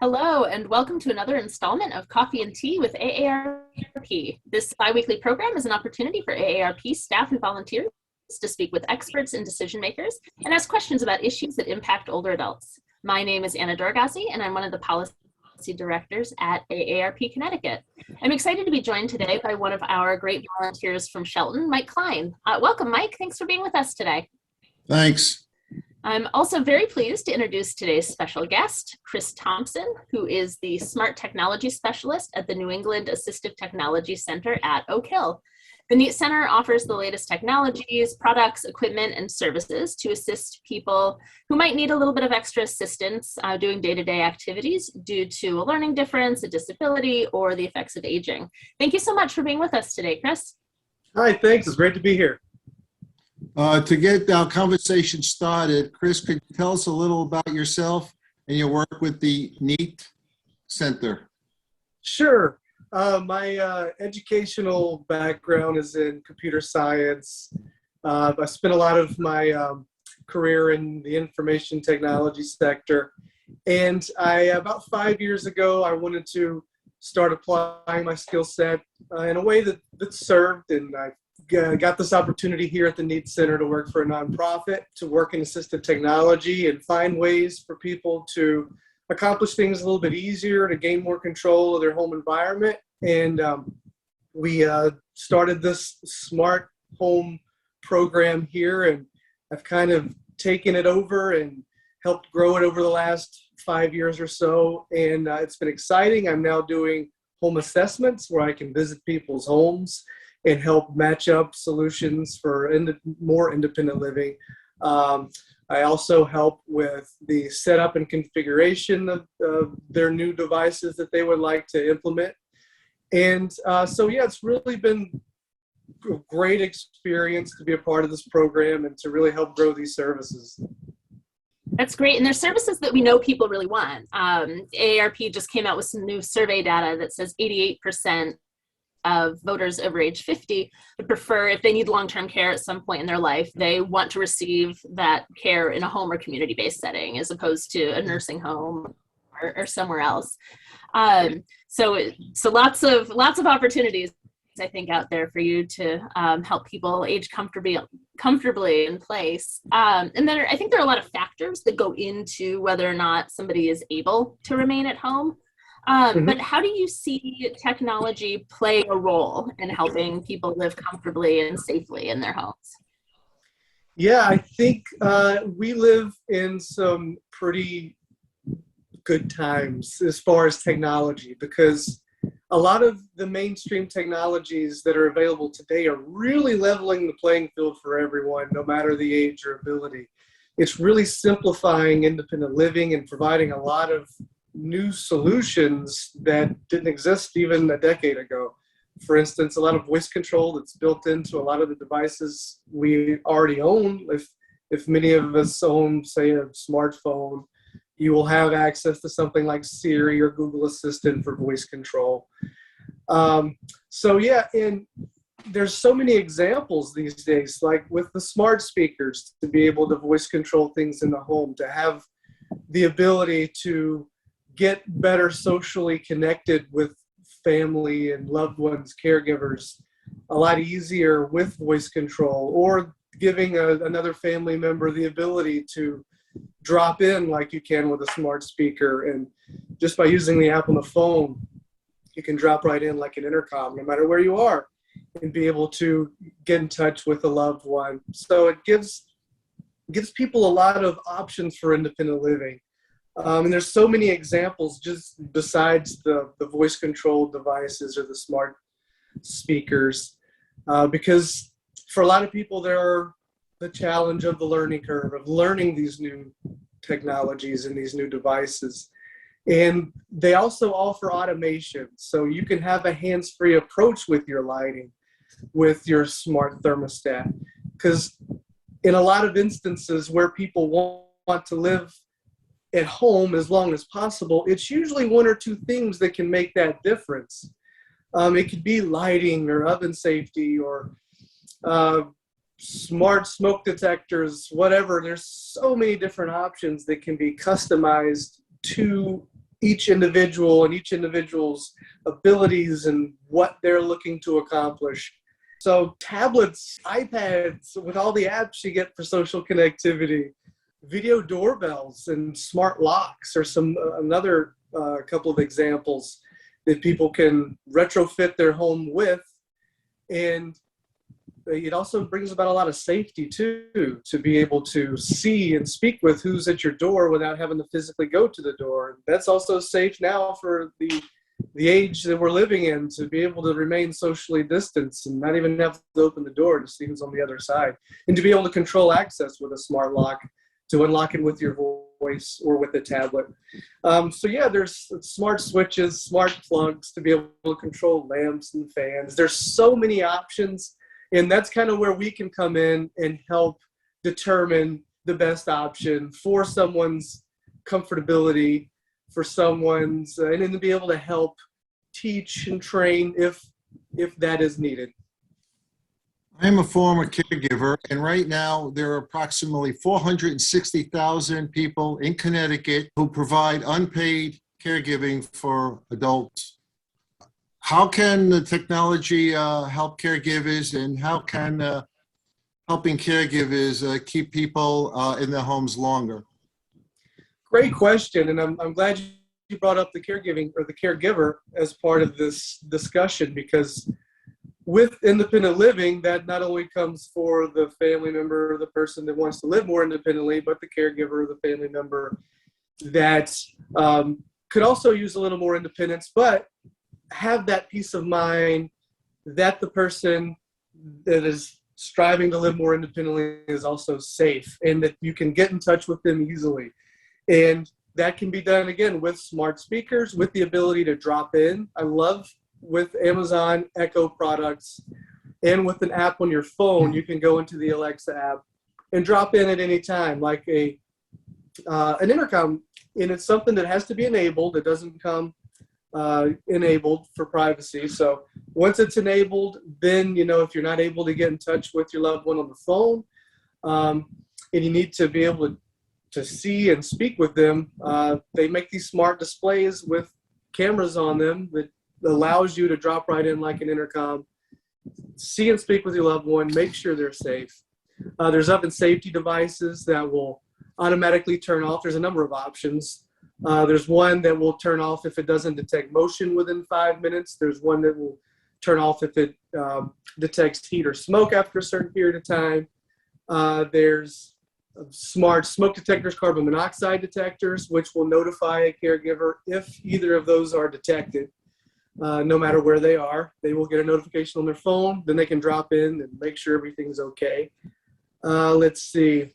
Hello, and welcome to another installment of Coffee and Tea with AARP. This biweekly program is an opportunity for AARP staff and volunteers to speak with experts and decision makers and ask questions about issues that impact older adults. My name is Doroghazi, and I'm one of the policy directors at AARP Connecticut. I'm excited to be joined today by one of our great volunteers from Shelton, Mike Klein. Welcome, Mike. Thanks for being with us today. Thanks. I'm also very pleased to introduce today's special guest, Kris Thompson, who is the Smart Technology Specialist at the New England Assistive Technology Center at Oak Hill. The NEAT Center offers the latest technologies, products, equipment, and services to assist people who might need a little bit of extra assistance doing day-to-day activities due to a learning difference, a disability, or the effects of aging. Thank you so much for being with us today, Kris. Hi, thanks. It's great to be here. To get our conversation started, Kris, could you tell us a little about yourself and your work with the NEAT Center? Sure. My educational background is in computer science. I spent a lot of my career in the information technology sector. And about 5 years ago, I wanted to start applying my skill set in a way that served, and I got this opportunity here at the NEAT Center to work for a nonprofit, to work in assistive technology and find ways for people to accomplish things a little bit easier, to gain more control of their home environment. And we started this smart home program here, and I've kind of taken it over and helped grow it over the last 5 years or so. And it's been exciting. I'm now doing home assessments where I can visit people's homes and help match up solutions for more independent living. I also help with the setup and configuration of their new devices that they would like to implement. And so, yeah, it's really been a great experience to be a part of this program and to really help grow these services. That's great. And there's services that we know people really want. AARP just came out with some new survey data that says 88% of voters over age 50 would prefer, if they need long-term care at some point in their life, they want to receive that care in a home or community-based setting as opposed to a nursing home or somewhere else. So lots of opportunities, I think, out there for you to help people age comfortably in place. And then I think there are a lot of factors that go into whether or not somebody is able to remain at home. But how do you see technology play a role in helping people live comfortably and safely in their homes? Yeah, I think we live in some pretty good times as far as technology, because a lot of the mainstream technologies that are available today are really leveling the playing field for everyone, no matter the age or ability. It's really simplifying independent living and providing a lot of new solutions that didn't exist even a decade ago. For instance, a lot of voice control that's built into a lot of the devices we already own. If many of us own, say, a smartphone, you will have access to something like Siri or Google Assistant for voice control. So yeah, and there's so many examples these days, like with the smart speakers, to be able to voice control things in the home, to have the ability to get better socially connected with family and loved ones, caregivers, a lot easier with voice control, or giving another family member the ability to drop in like you can with a smart speaker. And just by using the app on the phone, you can drop right in like an intercom, no matter where you are, and be able to get in touch with a loved one. So it gives people a lot of options for independent living. And there's so many examples just besides the voice controlled devices or the smart speakers, because for a lot of people, there are the challenge of the learning curve of learning these new technologies and these new devices. And they also offer automation. So you can have a hands-free approach with your lighting, with your smart thermostat. Because in a lot of instances where people want to live at home as long as possible, it's usually one or two things that can make that difference. It could be lighting or oven safety or smart smoke detectors, whatever. There's so many different options that can be customized to each individual and each individual's abilities and what they're looking to accomplish. So tablets, iPads, with all the apps you get for social connectivity, video doorbells and smart locks are another couple of examples that people can retrofit their home with. And it also brings about a lot of safety too, to be able to see and speak with who's at your door without having to physically go to the door. That's also safe now for the age that we're living in, to be able to remain socially distanced and not even have to open the door to see who's on the other side, and to be able to control access with a smart lock, to unlock it with your voice or with a tablet. So yeah, there's smart switches, smart plugs to be able to control lamps and fans. There's so many options, and that's kind of where we can come in and help determine the best option for someone's comfortability, for someone's, and then to be able to help teach and train if that is needed. I'm a former caregiver, and right now there are approximately 460,000 people in Connecticut who provide unpaid caregiving for adults. How can the technology help caregivers, and how can helping caregivers keep people in their homes longer? Great question, and I'm glad you brought up the caregiving or the caregiver as part of this discussion, because with independent living, that not only comes for the family member or the person that wants to live more independently, but the caregiver or the family member that could also use a little more independence, but have that peace of mind that the person that is striving to live more independently is also safe, and that you can get in touch with them easily. And that can be done, again, with smart speakers, with the ability to drop in. I love with Amazon Echo products, and with an app on your phone, you can go into the Alexa app and drop in at any time, like an intercom. And it's something that has to be enabled. It doesn't come enabled for privacy. So once it's enabled, then, if you're not able to get in touch with your loved one on the phone, and you need to be able to see and speak with them, they make these smart displays with cameras on them that allows you to drop right in like an intercom, see and speak with your loved one, make sure they're safe. There's oven safety devices that will automatically turn off. There's a number of options. There's one that will turn off if it doesn't detect motion within 5 minutes. There's one that will turn off if it detects heat or smoke after a certain period of time. There's smart smoke detectors, carbon monoxide detectors, which will notify a caregiver if either of those are detected. No matter where they are, they will get a notification on their phone. Then they can drop in and make sure everything's okay. Let's see.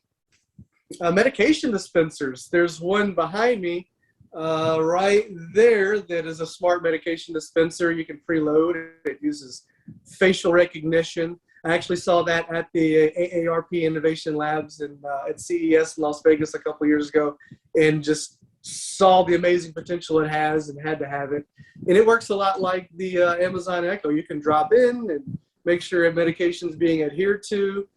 Medication dispensers. There's one behind me right there that is a smart medication dispenser. You can preload. It uses facial recognition. I actually saw that at the AARP Innovation Labs at CES in Las Vegas a couple years ago, and just saw the amazing potential it has and had to have it. And it works a lot like the Amazon Echo. You can drop in and make sure medication is being adhered to.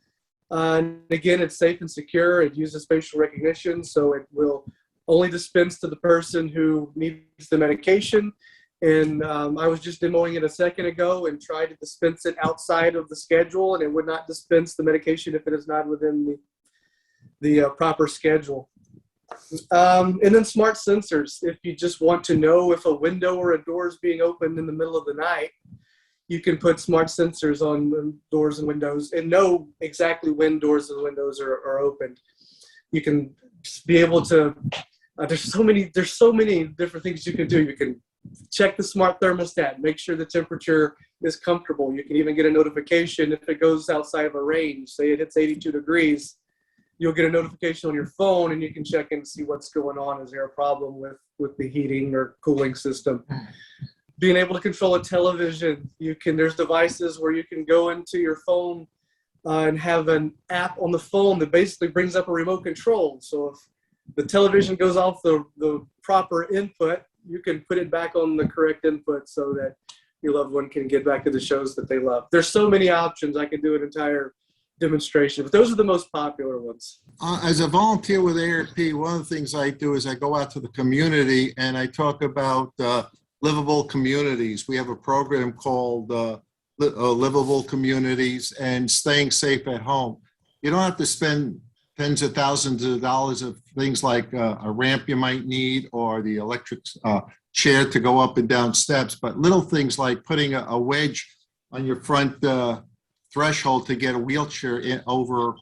And again, it's safe and secure. It uses facial recognition, so it will only dispense to the person who needs the medication. And I was just demoing it a second ago and tried to dispense it outside of the schedule, and it would not dispense the medication if it is not within the proper schedule. And then smart sensors. If you just want to know if a window or a door is being opened in the middle of the night, you can put smart sensors on the doors and windows and know exactly when doors and windows are opened. You can be able to, there's so many different things you can do. You can check the smart thermostat, make sure the temperature is comfortable. You can even get a notification if it goes outside of a range. Say it hits 82 degrees, you'll get a notification on your phone, and you can check and see what's going on. Is there a problem with the heating or cooling system? Being able to control a television, there's devices where you can go into your phone and have an app on the phone that basically brings up a remote control. So if the television goes off the proper input, you can put it back on the correct input so that your loved one can get back to the shows that they love. There's so many options. I could do an entire demonstration, but those are the most popular ones. As a volunteer with AARP, one of the things I do is I go out to the community and I talk about livable communities. We have a program called Livable Communities and staying safe at home. You don't have to spend tens of thousands of dollars of things like a ramp you might need or the electric chair to go up and down steps, but little things like putting a wedge on your front threshold to get a wheelchair in over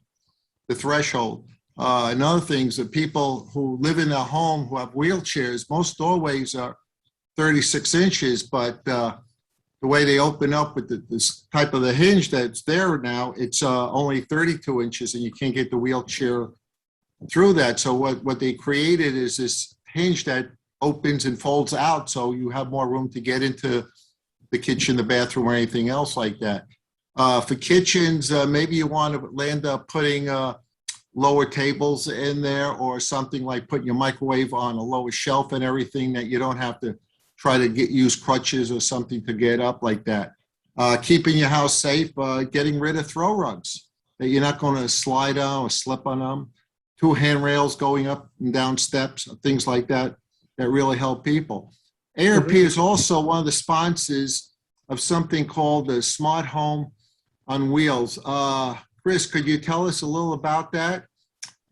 the threshold. And other things that people who live in a home who have wheelchairs, most doorways are 36 inches, but the way they open up with this type of the hinge that's there now, it's only 32 inches and you can't get the wheelchair through that. So what they created is this hinge that opens and folds out so you have more room to get into the kitchen, the bathroom, or anything else like that. For kitchens, maybe you want to land up putting lower tables in there or something like putting your microwave on a lower shelf and everything that you don't have to try to use crutches or something to get up like that. Keeping your house safe, getting rid of throw rugs that you're not going to slide on or slip on them. 2 handrails going up and down steps, things like that, that really help people. AARP is also one of the sponsors of something called the Smart Home on Wheels. Kris, could you tell us a little about that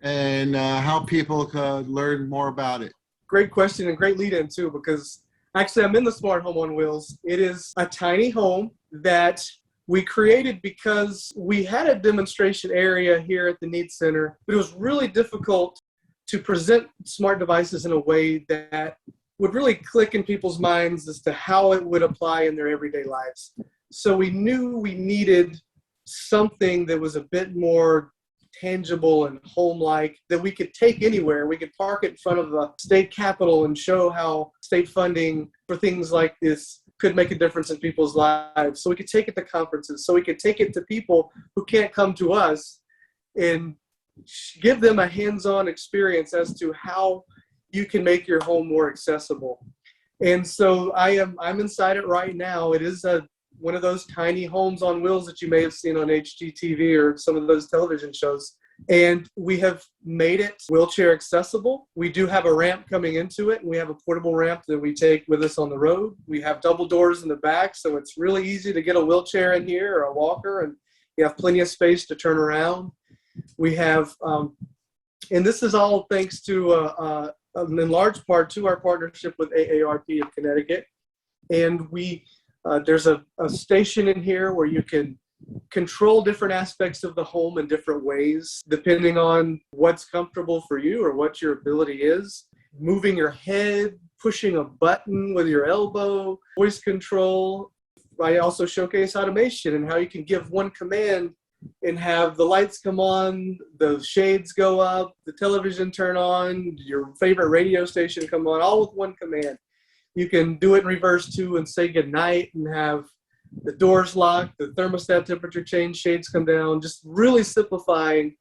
and how people could learn more about it? Great question and great lead in too, because actually I'm in the Smart Home on Wheels. It is a tiny home that we created because we had a demonstration area here at the Needs Center, but it was really difficult to present smart devices in a way that would really click in people's minds as to how it would apply in their everyday lives. So we knew we needed something that was a bit more tangible and home-like that we could take anywhere. We could park it in front of the state capitol and show how state funding for things like this could make a difference in people's lives. So we could take it to conferences. So we could take it to people who can't come to us and give them a hands-on experience as to how you can make your home more accessible. And so I'm inside it right now. It is one of those tiny homes on wheels that you may have seen on HGTV or some of those television shows. And we have made it wheelchair accessible. We do have a ramp coming into it, and we have a portable ramp that we take with us on the road. We have double doors in the back, so it's really easy to get a wheelchair in here or a walker, and you have plenty of space to turn around. We have, and this is all thanks to, in large part, to our partnership with AARP of Connecticut. And there's a station in here where you can control different aspects of the home in different ways, depending on what's comfortable for you or what your ability is. Moving your head, pushing a button with your elbow, voice control. I also showcase automation and how you can give one command and have the lights come on, the shades go up, the television turn on, your favorite radio station come on, all with one command. You can do it in reverse too and say goodnight and have the doors locked, the thermostat temperature change, shades come down, just really simplifying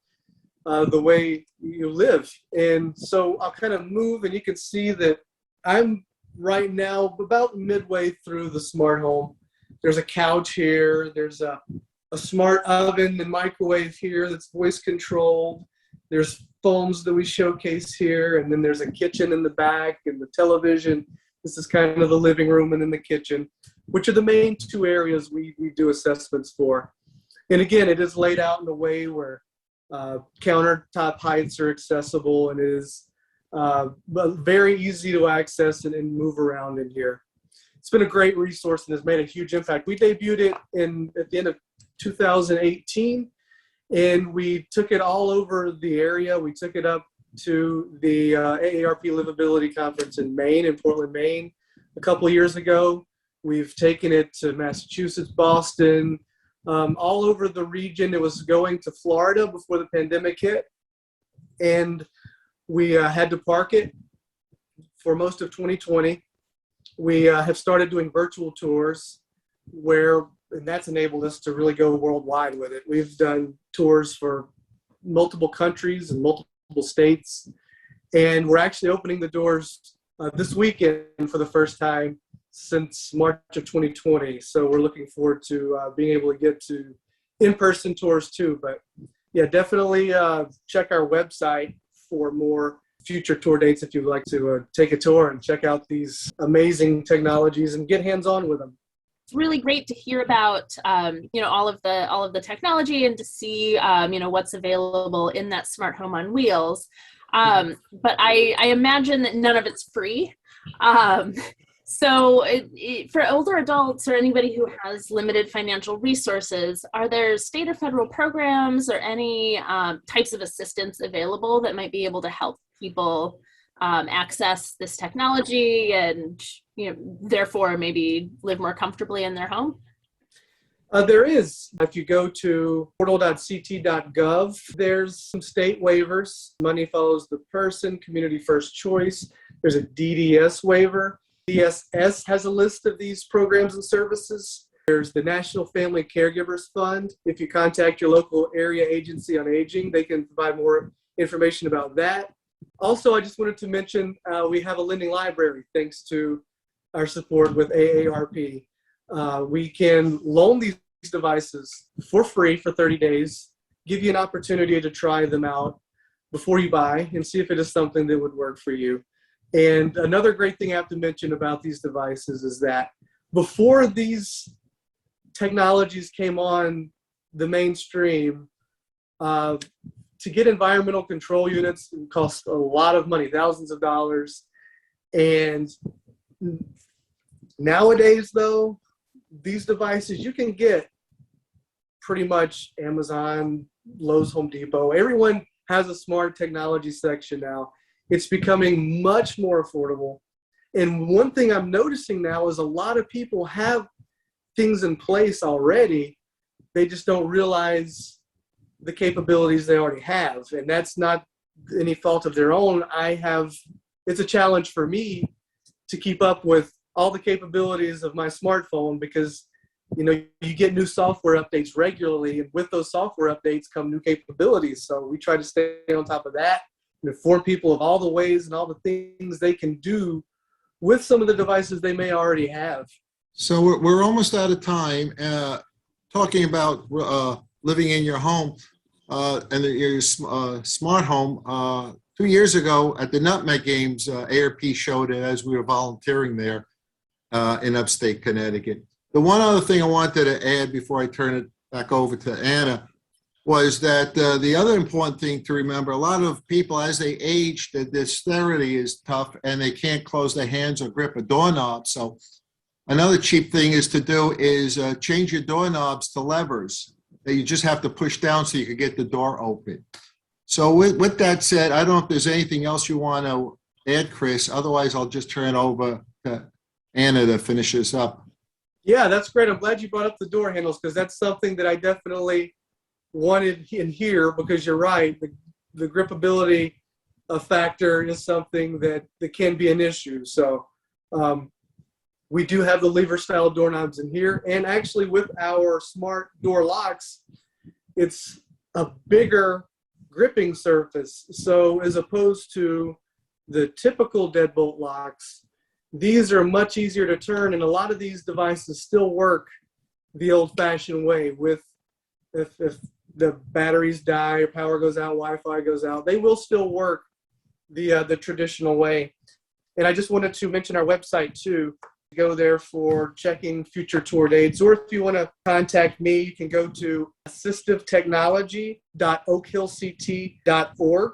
the way you live. And so I'll kind of move, and you can see that I'm right now about midway through the smart home. There's a couch here, there's a smart oven and microwave here that's voice controlled. There's phones that we showcase here, and then there's a kitchen in the back and the television. This is kind of the living room and then the kitchen, which are the main 2 areas we do assessments for. And again, it is laid out in a way where countertop heights are accessible, and it is very easy to access and move around in here. It's been a great resource and has made a huge impact. We debuted it at the end of 2018, and we took it all over the area. We took it up to the AARP Livability Conference in Maine, in Portland, Maine, a couple of years ago. We've taken it to Massachusetts, Boston, all over the region. It was going to Florida before the pandemic hit, and we had to park it for most of 2020. We have started doing virtual tours and that's enabled us to really go worldwide with it. We've done tours for multiple countries and multiple states, and we're actually opening the doors this weekend for the first time since March of 2020. So we're looking forward to being able to get to in-person tours too. But yeah, definitely check our website for more future tour dates if you'd like to take a tour and check out these amazing technologies and get hands-on with them. It's really great to hear about all of the technology and to see what's available in that smart home on wheels. But I imagine that none of it's free. So for older adults or anybody who has limited financial resources, are there state or federal programs or any types of assistance available that might be able to help people access this technology and therefore maybe live more comfortably in their home? There is. If you go to portal.ct.gov, there's some state waivers. Money follows the person, community first choice. There's a DDS waiver. DSS has a list of these programs and services. There's the National Family Caregivers Fund. If you contact your local area agency on aging, they can provide more information about that. Also, I just wanted to mention we have a lending library thanks to our support with AARP. We can loan these devices for free for 30 days, give you an opportunity to try them out before you buy and see if it is something that would work for you. And another great thing I have to mention about these devices is that before these technologies came on the mainstream, to get environmental control units cost a lot of money, thousands of dollars. And nowadays, though, these devices you can get pretty much Amazon, Lowe's, Home Depot. Everyone has a smart technology section now. It's becoming much more affordable. And one thing I'm noticing now is a lot of people have things in place already. They just don't realize the capabilities they already have. And that's not any fault of their own. It's a challenge for me to keep up with all the capabilities of my smartphone because, you get new software updates regularly. And with those software updates come new capabilities. So we try to stay on top of that and inform people of all the ways and all the things they can do with some of the devices they may already have. So we're almost out of time. Talking about living in your home and your smart home. 2 years ago at the Nutmeg Games, AARP showed it as we were volunteering there in upstate Connecticut. The one other thing I wanted to add before I turn it back over to Anna was that the other important thing to remember, a lot of people as they age, the dexterity is tough and they can't close their hands or grip a doorknob. So another cheap thing is to do is change your doorknobs to levers that you just have to push down so you can get the door open. So with that said, I don't know if there's anything else you want to add, Kris. Otherwise, I'll just turn it over to Anna to finish this up. Yeah, that's great. I'm glad you brought up the door handles because that's something that I definitely wanted in here because you're right. The gripability factor is something that can be an issue. So we do have the lever style doorknobs in here. And actually with our smart door locks, it's a bigger gripping surface. So as opposed to the typical deadbolt locks, these are much easier to turn, and a lot of these devices still work the old-fashioned way with if the batteries die or power goes out, Wi-Fi goes out, they will still work the traditional way. And I just wanted to mention our website too. Go there for checking future tour dates, or if you want to contact me, you can go to assistive-technology.oakhillct.org,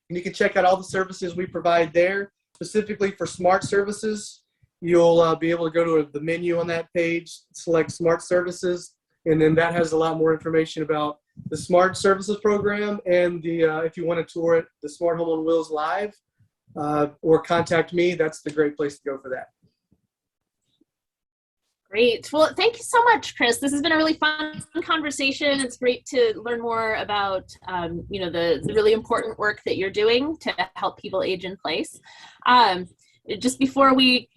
and you can check out all the services we provide there. Specifically for smart services, you'll be able to go to the menu on that page, select smart services, and then that has a lot more information about the smart services program and the if you want to tour it, the Smart Home on Wheels Live, or contact me. That's the great place to go for that. Great. Well, thank you so much, Kris. This has been a really fun conversation. It's great to learn more about, the really important work that you're doing to help people age in place. Just before we,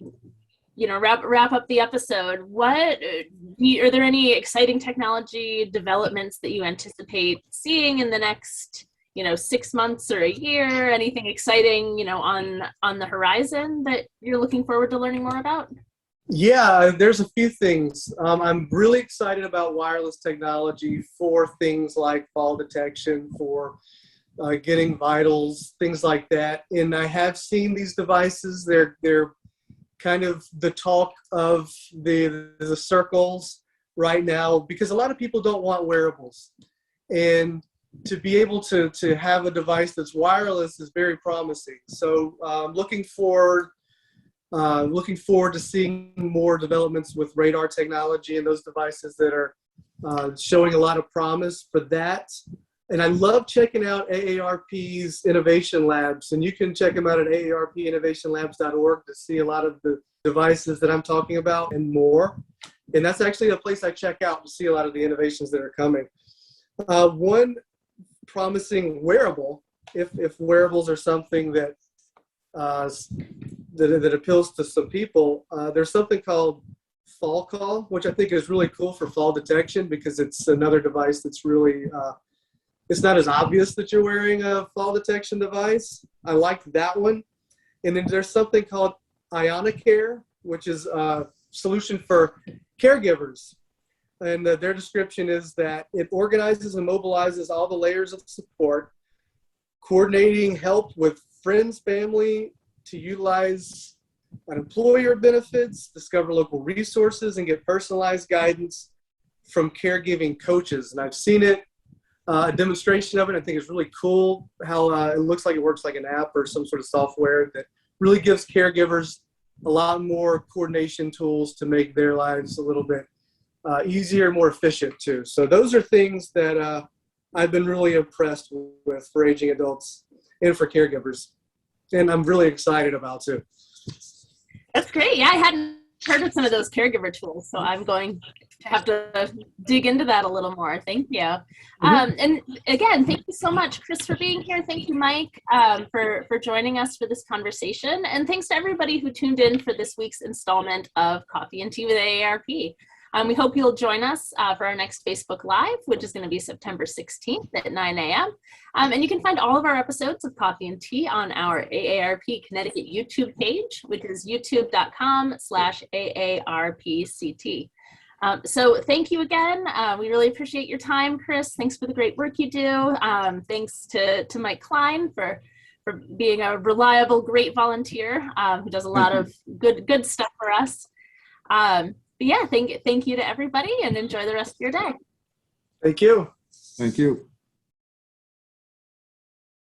wrap up the episode, are there any exciting technology developments that you anticipate seeing in the next, 6 months or a year? Anything exciting, on the horizon that you're looking forward to learning more about? Yeah, there's a few things. I'm really excited about wireless technology for things like fall detection, for getting vitals, things like that. And I have seen these devices. They're kind of the talk of the circles right now, because a lot of people don't want wearables. And to be able to have a device that's wireless is very promising. So looking forward to seeing more developments with radar technology and those devices that are showing a lot of promise for that. And I love checking out AARP's innovation labs, and you can check them out at aarpinnovationlabs.org to see a lot of the devices that I'm talking about and more. And that's actually a place I check out to see a lot of the innovations that are coming. One promising wearable, if wearables are something that that appeals to some people, there's something called Fall Call, which I think is really cool for fall detection, because it's another device that's really, it's not as obvious that you're wearing a fall detection device. I like that one. And then there's something called Ionicare, which is a solution for caregivers. And their description is that it organizes and mobilizes all the layers of support, coordinating help with friends, family, to utilize employer benefits, discover local resources, and get personalized guidance from caregiving coaches. And I've seen it, a demonstration of it. I think it's really cool how it looks like it works like an app or some sort of software that really gives caregivers a lot more coordination tools to make their lives a little bit easier and more efficient too. So those are things that I've been really impressed with for aging adults and for caregivers. And I'm really excited about too. That's great. Yeah, I hadn't heard of some of those caregiver tools, so I'm going to have to dig into that a little more. Thank you. And again, thank you so much, Kris, for being here. Thank you, Mike, for joining us for this conversation. And thanks to everybody who tuned in for this week's installment of Coffee and Tea with AARP. We hope you'll join us for our next Facebook Live, which is going to be September 16th at 9 a.m. And you can find all of our episodes of Coffee and Tea on our AARP Connecticut YouTube page, which is youtube.com/AARPCT. So thank you again. We really appreciate your time, Kris. Thanks for the great work you do. Thanks to Mike Klein for being a reliable, great volunteer who does a lot of good stuff for us. But yeah, thank you to everybody, and enjoy the rest of your day. Thank you. Thank you.